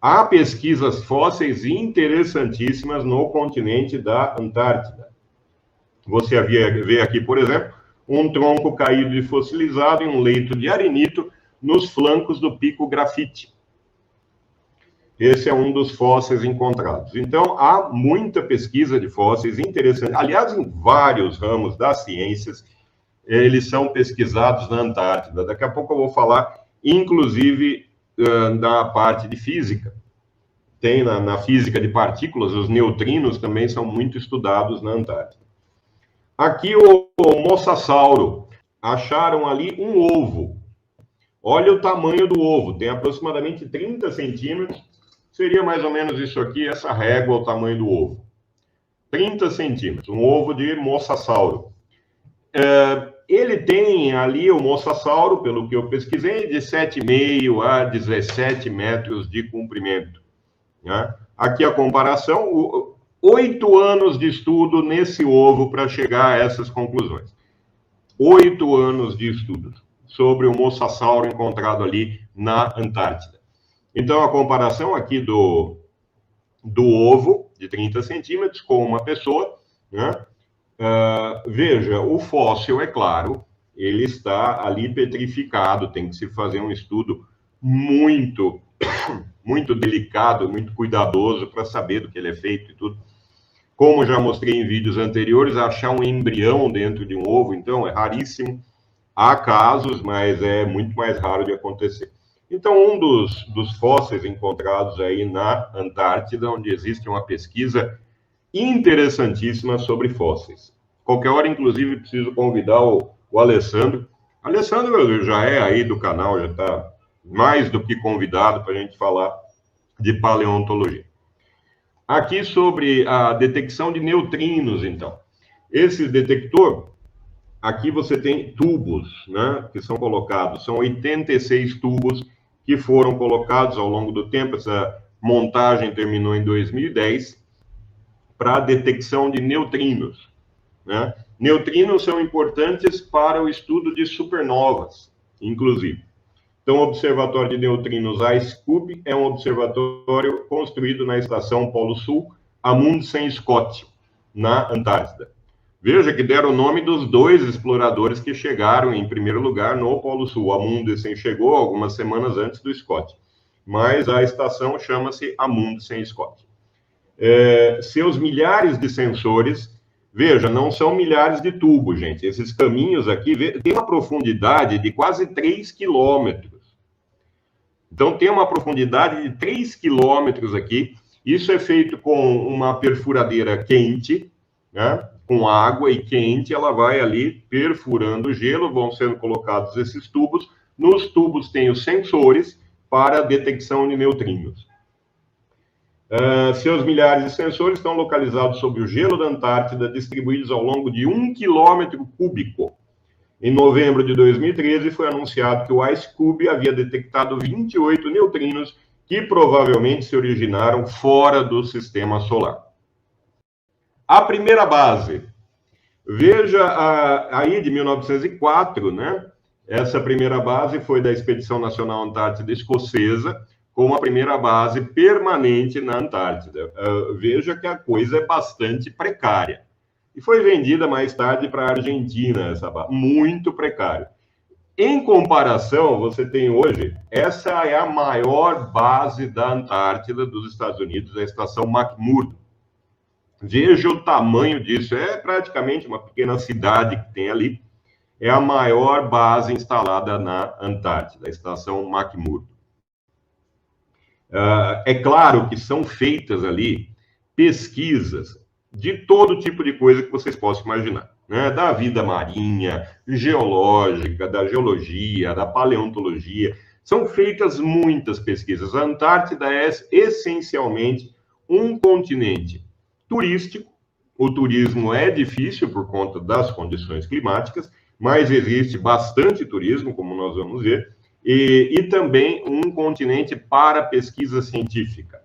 há pesquisas fósseis interessantíssimas no continente da Antártida. Você vê aqui, por exemplo, um tronco caído e fossilizado em um leito de arenito nos flancos do Pico Grafite. Esse é um dos fósseis encontrados. Então, há muita pesquisa de fósseis interessante. Aliás, em vários ramos das ciências, eles são pesquisados na Antártida. Daqui a pouco eu vou falar, inclusive, da parte de física. Tem na física de partículas, os neutrinos também são muito estudados na Antártida. Aqui o mosasauro. Acharam ali um ovo. Olha o tamanho do ovo. Tem aproximadamente 30 centímetros. Seria mais ou menos isso aqui, essa régua, o tamanho do ovo. 30 centímetros. Um ovo de mosasauro. Ele tem ali, o mosasauro, pelo que eu pesquisei, de 7,5 a 17 metros de comprimento. Né? Aqui a comparação, 8 anos de estudo nesse ovo para chegar a essas conclusões. 8 anos de estudo sobre o mosasauro encontrado ali na Antártida. Então, a comparação aqui do ovo, de 30 centímetros, com uma pessoa, né? Veja, o fóssil, é claro, ele está ali petrificado, tem que se fazer um estudo muito, muito delicado, muito cuidadoso para saber do que ele é feito e tudo. Como já mostrei em vídeos anteriores, achar um embrião dentro de um ovo, então, é raríssimo. Há casos, mas é muito mais raro de acontecer. Então, um dos fósseis encontrados aí na Antártida, onde existe uma pesquisa interessantíssima sobre fósseis. Qualquer hora, inclusive, preciso convidar o Alessandro. Alessandro já é aí do canal, já está mais do que convidado para a gente falar de paleontologia. Aqui sobre a detecção de neutrinos, então. Esse detector, aqui você tem tubos, né, que são colocados. São 86 tubos que foram colocados ao longo do tempo. Essa montagem terminou em 2010, para a detecção de neutrinos. Né? Neutrinos são importantes para o estudo de supernovas, inclusive. Então, o Observatório de Neutrinos ASCUB é um observatório construído na estação Polo Sul, Amundsen Scott, na Antártida. Veja que deram o nome dos 2 exploradores que chegaram em primeiro lugar no Polo Sul. Amundsen chegou algumas semanas antes do Scott, mas a estação chama-se Amundsen Scott. Seus milhares de sensores, veja, não são milhares de tubos, gente. Esses caminhos aqui têm uma profundidade de quase 3 quilômetros. Então, tem uma profundidade de 3 quilômetros aqui. Isso é feito com uma perfuradeira quente, né? Com água e quente, ela vai ali perfurando o gelo, vão sendo colocados esses tubos. Nos tubos tem os sensores para detecção de neutrinos. Seus milhares de sensores estão localizados sob o gelo da Antártida, distribuídos ao longo de 1 quilômetro cúbico. Em novembro de 2013, foi anunciado que o ASCUB havia detectado 28 neutrinos que provavelmente se originaram fora do sistema solar. A primeira base. Veja aí de 1904, né? Essa primeira base foi da Expedição Nacional Antártida Escocesa, como a primeira base permanente na Antártida. Veja que a coisa é bastante precária. E foi vendida mais tarde para a Argentina, essa base. Muito precária. Em comparação, você tem hoje, essa é a maior base da Antártida dos Estados Unidos, a Estação McMurdo. Veja o tamanho disso. É praticamente uma pequena cidade que tem ali. É a maior base instalada na Antártida, a Estação McMurdo. É claro que são feitas ali pesquisas de todo tipo de coisa que vocês possam imaginar, né? Da vida marinha, geológica, da geologia, da paleontologia. São feitas muitas pesquisas. A Antártida é essencialmente um continente turístico. O turismo é difícil por conta das condições climáticas, mas existe bastante turismo, como nós vamos ver. E também um continente para pesquisa científica.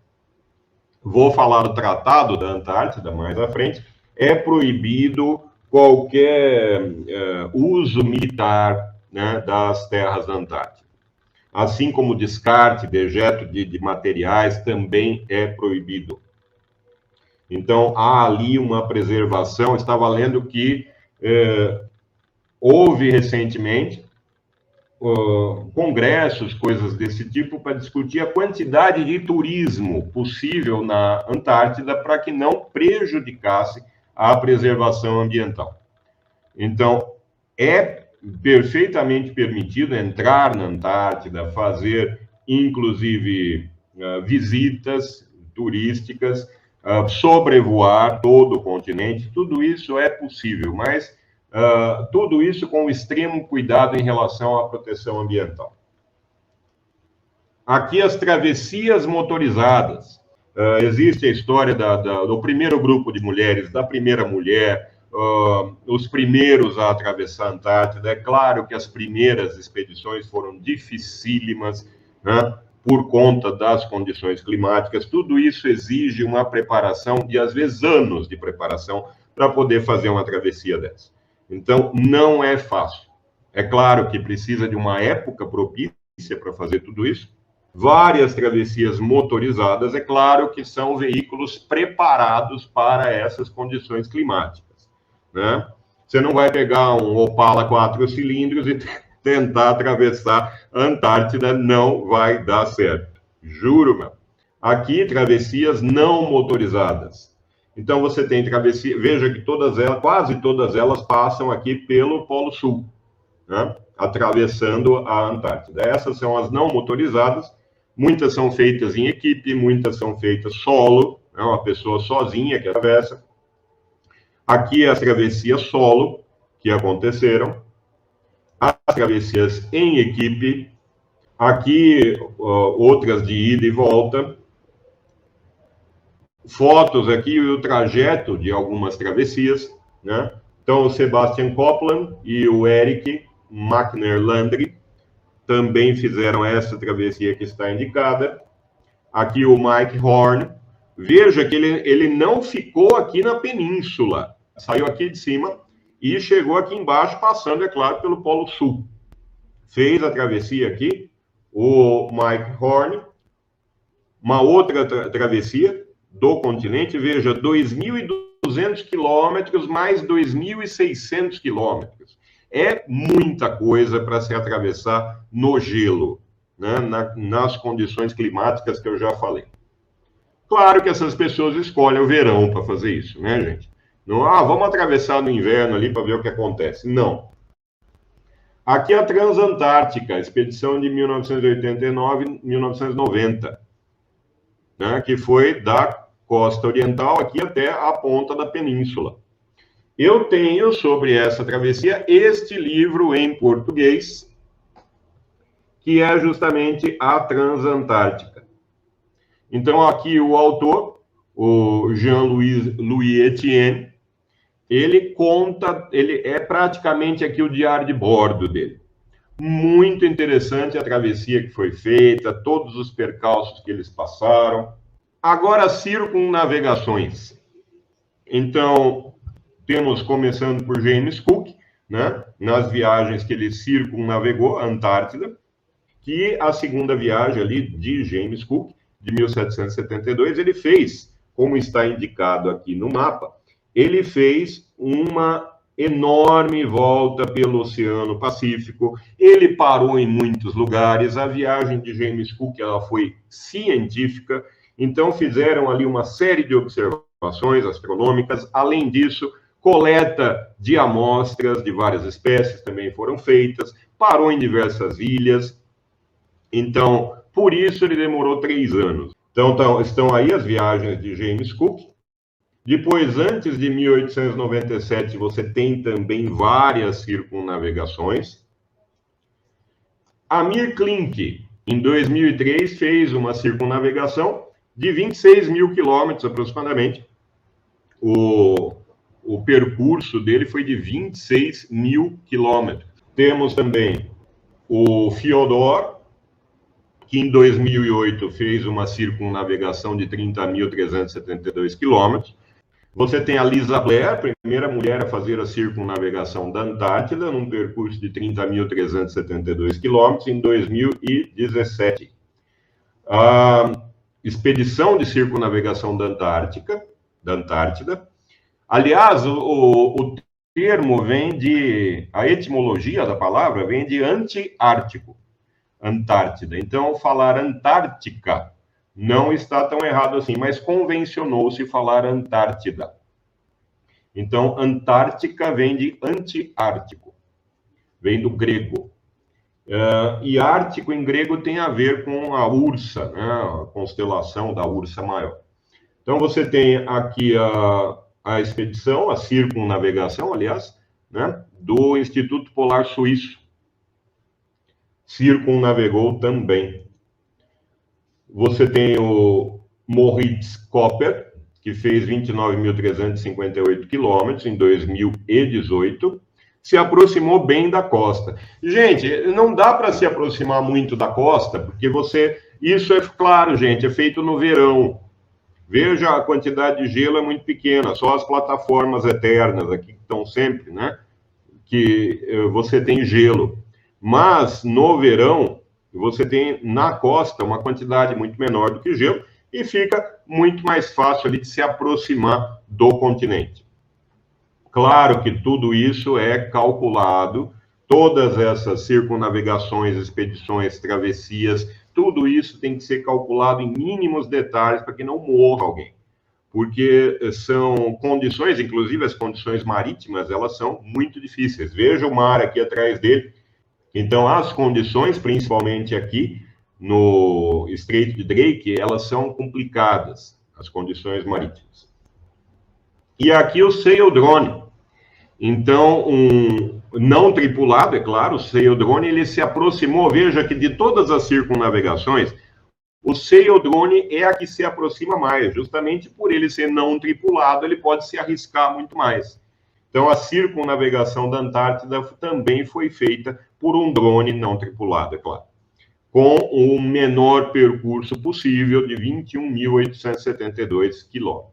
Vou falar do Tratado da Antártida mais à frente. É proibido qualquer uso militar, né, das terras da Antártida. assim como descarte, dejeto de materiais também é proibido. Então, há ali uma preservação. Estava lendo que houve recentemente congressos, coisas desse tipo, para discutir a quantidade de turismo possível na Antártida para que não prejudicasse a preservação ambiental. Então, é perfeitamente permitido entrar na Antártida, fazer, inclusive, visitas turísticas, sobrevoar todo o continente, tudo isso é possível, mas tudo isso com extremo cuidado em relação à proteção ambiental. Aqui as travessias motorizadas. Existe a história do primeiro grupo de mulheres, da primeira mulher, os primeiros a atravessar a Antártida. É claro que as primeiras expedições foram dificílimas, né, por conta das condições climáticas. Tudo isso exige uma preparação de, às vezes, anos de preparação para poder fazer uma travessia dessa. Então, não é fácil. É claro que precisa de uma época propícia para fazer tudo isso. Várias travessias motorizadas, é claro que são veículos preparados para essas condições climáticas, né? Você não vai pegar um Opala 4 cilindros e tentar atravessar a Antártida, não vai dar certo. Juro, meu. Aqui, travessias não motorizadas. Então, você tem travessia, veja que todas elas, quase todas elas passam aqui pelo Polo Sul, né? Atravessando a Antártida. Essas são as não motorizadas. Muitas são feitas em equipe, muitas são feitas solo, né? Uma pessoa sozinha que atravessa. Aqui as travessias solo que aconteceram, as travessias em equipe, aqui outras de ida e volta, fotos aqui e o trajeto de algumas travessias, né? Então, o Sebastian Copeland e o Eric Mackner-Landry também fizeram essa travessia que está indicada. Aqui o Mike Horn. Veja que ele não ficou aqui na península. Saiu aqui de cima e chegou aqui embaixo, passando, é claro, pelo Polo Sul. Fez a travessia aqui, o Mike Horn. Uma outra travessia do continente, veja, 2.200 quilômetros mais 2.600 quilômetros. É muita coisa para se atravessar no gelo, né? Nas condições climáticas que eu já falei. Claro que essas pessoas escolhem o verão para fazer isso, né, gente? Não, vamos atravessar no inverno ali para ver o que acontece. Não. Aqui a Transantártica, expedição de 1989-1990, né, que foi da costa oriental aqui até a ponta da península. Eu tenho sobre essa travessia este livro em português, que é justamente a Transantártica. Então, aqui o autor, o Jean-Louis Etienne, ele conta, ele é praticamente aqui o diário de bordo dele. Muito interessante a travessia que foi feita, todos os percalços que eles passaram. Agora, circunnavegações. Então, temos começando por James Cook, né, nas viagens que ele circunnavegou a Antártida, que a segunda viagem ali de James Cook, de 1772, ele fez, como está indicado aqui no mapa, ele fez uma enorme volta pelo Oceano Pacífico, ele parou em muitos lugares, a viagem de James Cook ela foi científica, então fizeram ali uma série de observações astronômicas, além disso, coleta de amostras de várias espécies também foram feitas, parou em diversas ilhas, então, por isso ele demorou 3 anos. Então, estão aí as viagens de James Cook. Depois, antes de 1897, você tem também várias circunnavegações. Amir Klink, em 2003, fez uma circunnavegação de 26 mil quilômetros aproximadamente. O percurso dele foi de 26 mil quilômetros. Temos também o Fyodor, que em 2008 fez uma circunnavegação de 30.372 quilômetros. Você tem a Lisa Blair, primeira mulher a fazer a circunnavegação da Antártida, num percurso de 30.372 quilômetros, em 2017. A expedição de circunnavegação da Antártida. Aliás, o termo vem de... A etimologia da palavra vem de anti-ártico, Antártida. Então, falar Antártica não está tão errado assim, mas convencionou-se falar Antártida. Então, Antártica vem de anti-ártico, vem do grego. E Ártico em grego tem a ver com a Ursa, né? A constelação da Ursa Maior. Então, você tem aqui a expedição, a circunnavegação, aliás, né? Do Instituto Polar Suíço. Circunnavegou também. Você tem o Moritz Kopper, que fez 29.358 quilômetros em 2018, se aproximou bem da costa. Gente, não dá para se aproximar muito da costa, porque isso é claro, gente, é feito no verão. Veja, a quantidade de gelo é muito pequena, só as plataformas eternas aqui que estão sempre, né? Que você tem gelo. Mas no verão, você tem na costa uma quantidade muito menor do que gelo e fica muito mais fácil ali de se aproximar do continente. Claro que tudo isso é calculado, todas essas circunnavegações, expedições, travessias, tudo isso tem que ser calculado em mínimos detalhes para que não morra alguém. Porque são condições, inclusive as condições marítimas, elas são muito difíceis. Veja o mar aqui atrás dele. Então, as condições, principalmente aqui no Estreito de Drake, elas são complicadas, as condições marítimas. E aqui o Sail Drone. Então, um não tripulado, é claro, o Sail Drone, ele se aproximou, veja que de todas as circunnavegações, o Sail Drone é a que se aproxima mais, justamente por ele ser não tripulado, ele pode se arriscar muito mais. Então, a circunnavegação da Antártida também foi feita por um drone não tripulado, é claro, com o menor percurso possível de 21.872 quilômetros.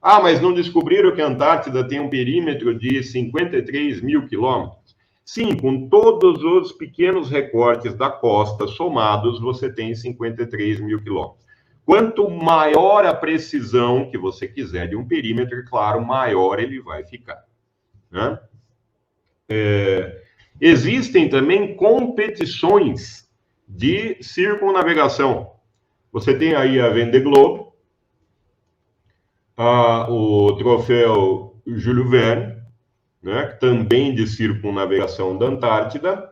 Ah, mas não descobriram que a Antártida tem um perímetro de 53 mil quilômetros? Sim, com todos os pequenos recortes da costa somados, você tem 53 mil quilômetros. Quanto maior a precisão que você quiser de um perímetro, claro, maior ele vai ficar. Né? Existem também competições de circunnavegação. Você tem aí a Vendée Globe, o troféu Jules Verne, né, também de circunnavegação da Antártida,